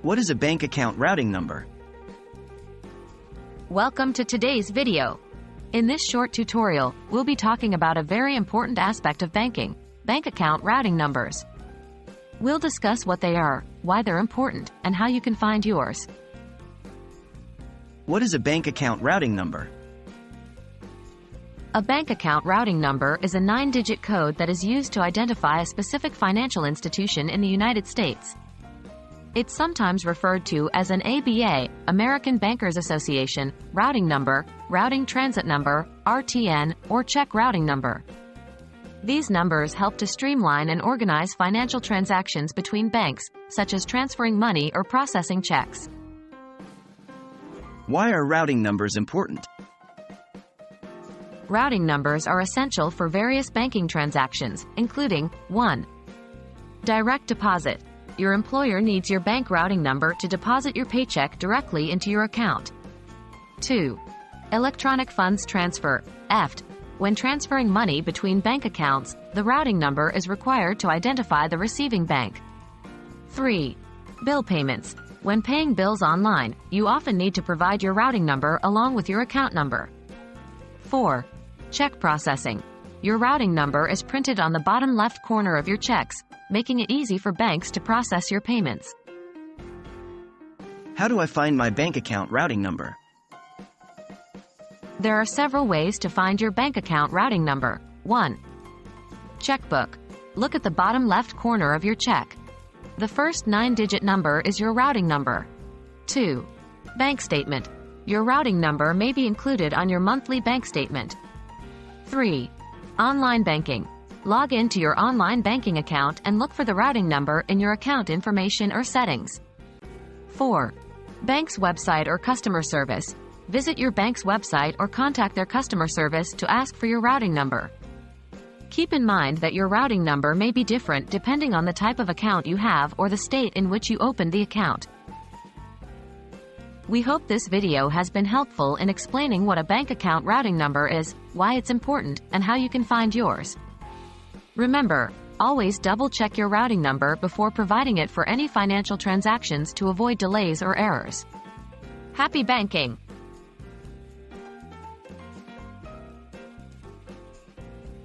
What is a bank account routing number? Welcome to today's video. In this short tutorial, we'll be talking about a very important aspect of banking, bank account routing numbers. We'll discuss what they are, why they're important, and how you can find yours. What is a bank account routing number? A bank account routing number is a 9-digit code that is used to identify a specific financial institution in the United States. It's sometimes referred to as an ABA, American Bankers Association, routing number, routing transit number, RTN, or check routing number. These numbers help to streamline and organize financial transactions between banks, such as transferring money or processing checks. Why are routing numbers important? Routing numbers are essential for various banking transactions, including 1. Direct deposit. Your employer needs your bank routing number to deposit your paycheck directly into your account. 2. Electronic funds transfer, EFT. When transferring money between bank accounts, the routing number is required to identify the receiving bank. 3. Bill payments. When paying bills online, you often need to provide your routing number along with your account number. 4. Check processing. Your routing number is printed on the bottom left corner of your checks, making it easy for banks to process your payments. How do I find my bank account routing number? There are several ways to find your bank account routing number. 1. Checkbook. Look at the bottom left corner of your check. The first 9-digit number is your routing number. 2. Bank statement. Your routing number may be included on your monthly bank statement. 3. Online banking. Log into your online banking account and look for the routing number in your account information or settings. 4. Bank's website or customer service. Visit your bank's website or contact their customer service to ask for your routing number. Keep in mind that your routing number may be different depending on the type of account you have or the state in which you opened the account. We hope this video has been helpful in explaining what a bank account routing number is, why it's important, and how you can find yours. Remember, always double-check your routing number before providing it for any financial transactions to avoid delays or errors. Happy banking!